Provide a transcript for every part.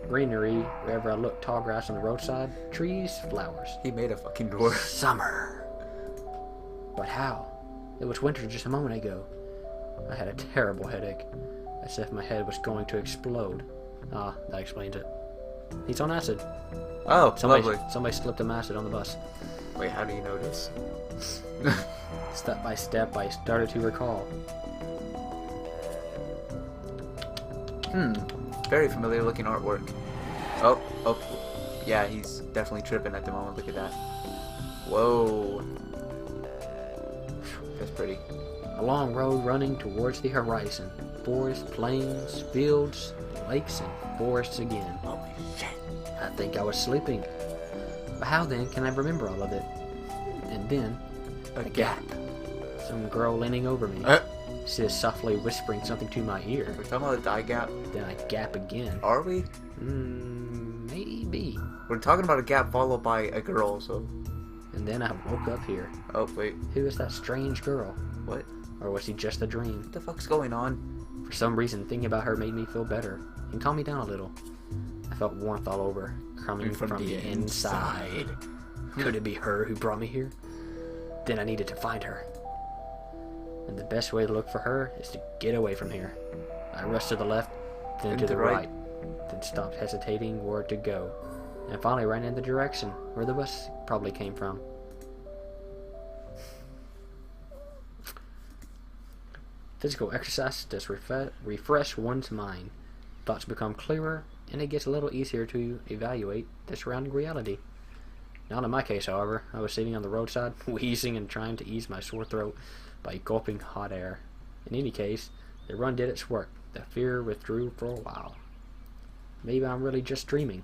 greenery wherever I looked. Tall grass on the roadside, trees, flowers. He made a fucking door. Summer. But how? It was winter just a moment ago. I had a terrible headache, as if my head was going to explode. Ah, that explains it. He's on acid. Oh, lovely. Somebody slipped him acid on the bus. Wait, how do you know this? Step by step, I started to recall. Very familiar looking artwork. Oh, yeah, he's definitely tripping at the moment. Look at that. Whoa. That's pretty. A long road running towards the horizon. Forests, plains, fields, lakes, and forests again. Holy shit. I think I was sleeping. But how then can I remember all of it? And then, A gap. Some girl leaning over me. She is softly whispering something to my ear. We're talking about a die gap? Then I gap again. Are we? Maybe. We're talking about a gap followed by a girl, so... And then I woke up here. Oh, wait. Who is that strange girl? What? Or was he just a dream? What the fuck's going on? For some reason, thinking about her made me feel better and calmed me down a little. I felt warmth all over, coming from the inside. Could it be her who brought me here? Then I needed to find her. And the best way to look for her is to get away from here. I rushed to the left, then to the right, then stopped hesitating where to go, and finally ran in the direction where the bus probably came from. Physical exercise does refresh one's mind. Thoughts become clearer, and it gets a little easier to evaluate the surrounding reality. Not in my case, however. I was sitting on the roadside, wheezing and trying to ease my sore throat by gulping hot air. In any case, the run did its work. The fear withdrew for a while. Maybe I'm really just dreaming.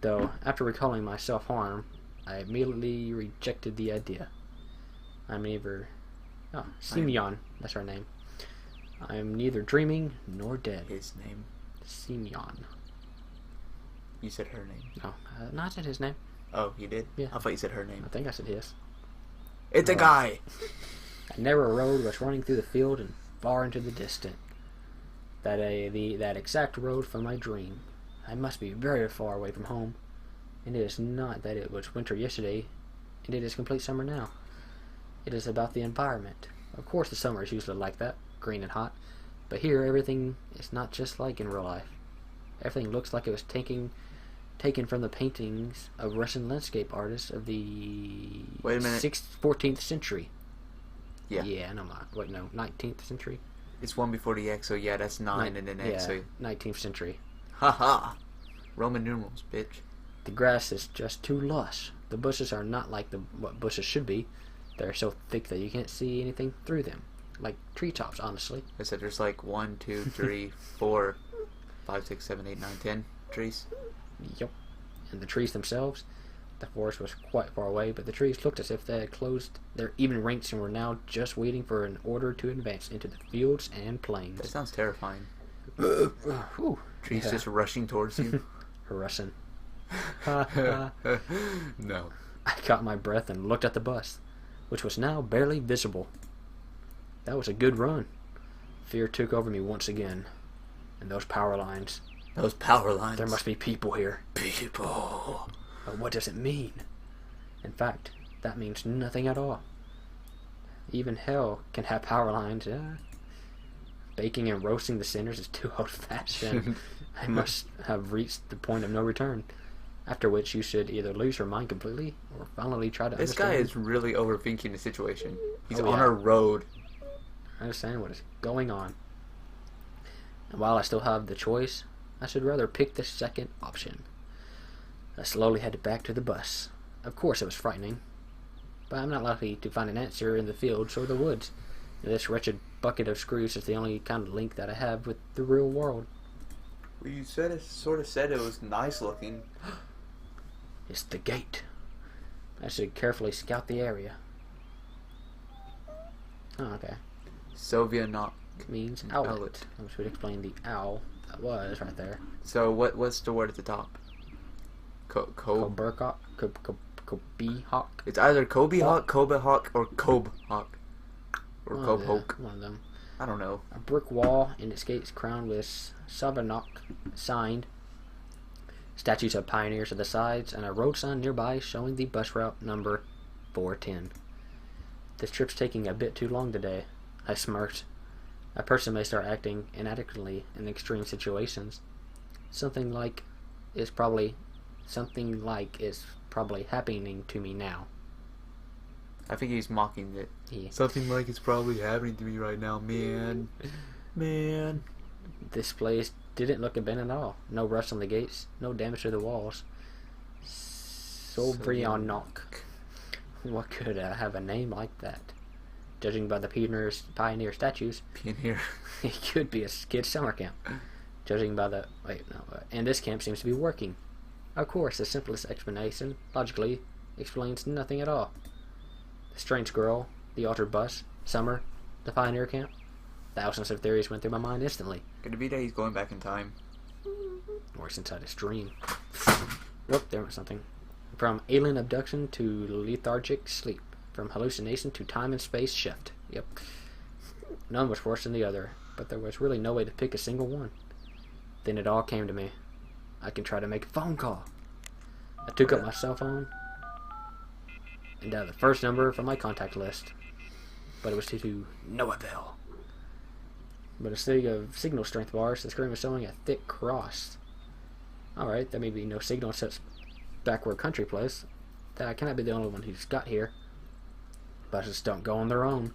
Though, after recalling my self-harm, I immediately rejected the idea. I'm neither... Oh, Simeon, that's her name. I'm neither dreaming nor dead. His name? Simeon. You said her name. No, I said his name. Oh, you did? Yeah. I thought you said her name. I think I said his. It's a guy! A narrow road was running through the field and far into the distance. That exact road from my dream. I must be very far away from home. And it is not that it was winter yesterday, and it is complete summer now. It is about the environment. Of course the summer is usually like that, green and hot. But here everything is not just like in real life. Everything looks like it was taken from the paintings of Russian landscape artists of the 14th century. Yeah. Yeah, no, 19th century. It's one before the X, so yeah, that's 9 and then X. Yeah, So... 19th century. Haha! Roman numerals, bitch. The grass is just too lush. The bushes are not like what bushes should be. They're so thick that you can't see anything through them. Like treetops, honestly. I said there's like 1, 2, 3, 4, 5, 6, 7, 8, 9, 10 trees. Yep. And the trees themselves, the forest was quite far away, but the trees looked as if they had closed their even ranks and were now just waiting for an order to advance into the fields and plains. That sounds terrifying. Trees just rushing towards you. Rushing. No. I caught my breath and looked at the bus, which was now barely visible. That was a good run. Fear took over me once again. And those power lines. Those power lines. There must be people here. People. But what does it mean? In fact, that means nothing at all. Even hell can have power lines. Baking and roasting the cinders is too old-fashioned. I must have reached the point of no return. After which you should either lose your mind completely or finally try to This understand. guy is really overthinking the situation. He's on yeah. a road. I understand what is going on. And while I still have the choice, I should rather pick the second option. I slowly headed back to the bus. Of course it was frightening, but I'm not likely to find an answer in the fields or the woods. This wretched bucket of screws is the only kind of link that I have with the real world. Well, you sort of said it was nice looking. It's the gate. I should carefully scout the area. Oh, okay. Sylvia not Means outlet. I should explain the owl that was right there. So what's the word at the top? Coburcock? Kobe Hawk? It's either Kobe Hawk, Kobe Hawk, or Kobe Hawk. Or Kobe Hawk. One of them. I don't know. A brick wall and its gates crowned with Savernok signed Statues of pioneers at the sides, and a road sign nearby showing the bus route number 410. This trip's taking a bit too long today. I smirked. A person may start acting inadequately in extreme situations. Something like is probably happening to me now. I think he's mocking it. Yeah. Something like it's probably happening to me right now, man. Man. This place didn't look abandoned at all. No rust on the gates, no damage to the walls. Sobrianok. What could have a name like that? Judging by the pioneer statues, Pioneer. it could be a kid's summer camp. Judging by the... and this camp seems to be working. Of course, the simplest explanation, logically, explains nothing at all. The strange girl, the altered bus, summer, the pioneer camp. Thousands of theories went through my mind instantly. Could it be that he's going back in time? Or it's inside his dream. Whoop, there went something. From alien abduction to lethargic sleep. From hallucination to time and space shift. Yep. None was worse than the other, but there was really no way to pick a single one. Then it all came to me. I can try to make a phone call. I took up my cell phone and dialed the first number from my contact list. But it was to no avail. But instead of signal strength bars, the screen was showing a thick cross. Alright, there may be no signal in such backward country place. That I cannot be the only one who's got here. Buses don't go on their own.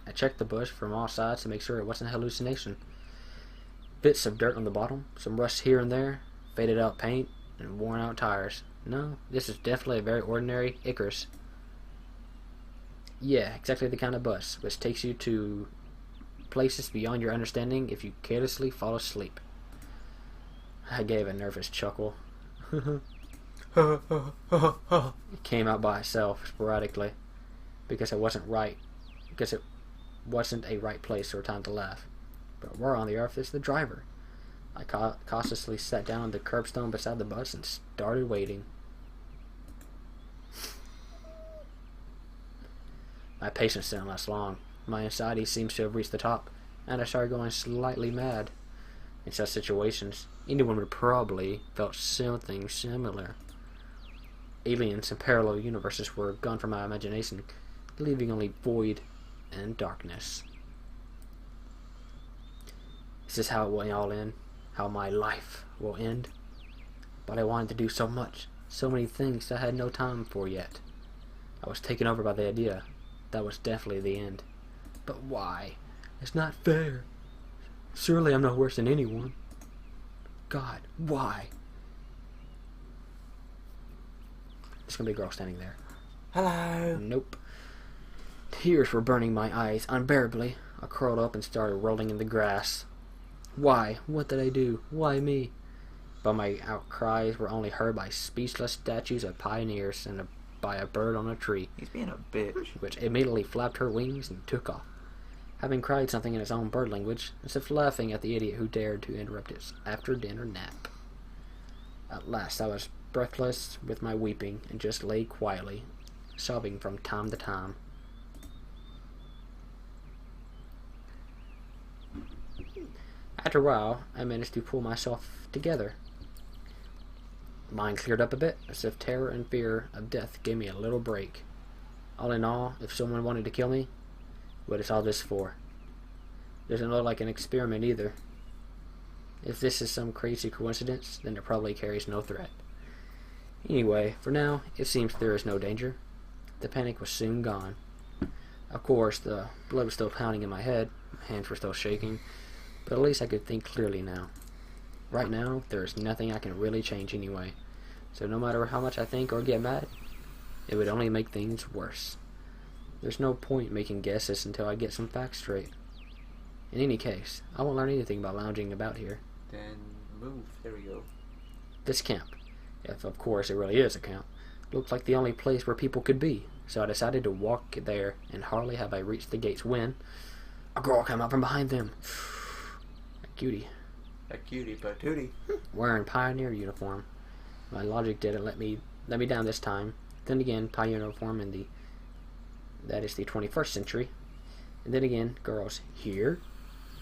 I checked the bush from all sides to make sure it wasn't a hallucination. Bits of dirt on the bottom, some rust here and there, faded out paint, and worn out tires. No, this is definitely a very ordinary Icarus. Yeah, exactly the kind of bus which takes you to places beyond your understanding if you carelessly fall asleep. I gave a nervous chuckle. It came out by itself sporadically because it wasn't a right place or time to laugh. But where on the earth is the driver? I cautiously sat down on the curbstone beside the bus and started waiting. My patience didn't last long. My anxiety seems to have reached the top, and I started going slightly mad. In such situations, anyone would probably felt something similar. Aliens and parallel universes were gone from my imagination, leaving only void and darkness. This is how it will all end, how my life will end. But I wanted to do so much, so many things I had no time for yet. I was taken over by the idea that was definitely the end. But why? It's not fair. Surely I'm no worse than anyone. God, why? There's gonna be a girl standing there. Hello. Nope. Tears were burning my eyes unbearably. I curled up and started rolling in the grass. Why? What did I do? Why me? But my outcries were only heard by speechless statues of pioneers and by a bird on a tree. He's being a bitch. Which immediately flapped her wings and took off, having cried something in its own bird language, as if laughing at the idiot who dared to interrupt its after-dinner nap. At last I was breathless with my weeping and just lay quietly, sobbing from time to time. After a while, I managed to pull myself together. Mine cleared up a bit, as if terror and fear of death gave me a little break. All in all, if someone wanted to kill me, what is all this for? Doesn't look like an experiment either. If this is some crazy coincidence, then it probably carries no threat. Anyway, for now, it seems there is no danger. The panic was soon gone. Of course, the blood was still pounding in my head, my hands were still shaking, but at least I could think clearly now. Right now, there is nothing I can really change anyway, so no matter how much I think or get mad, it would only make things worse. There's no point making guesses until I get some facts straight. In any case, I won't learn anything by lounging about here. Then move. There we go. This camp, if of course it really is a camp, looked like the only place where people could be, so I decided to walk there, and hardly have I reached the gates when a girl came out from behind them. A cutie. A cutie patootie. Wearing pioneer uniform. My logic didn't let me down this time. Then again, pioneer uniform that is the 21st century. And then again, girls here.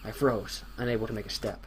I froze, unable to make a step.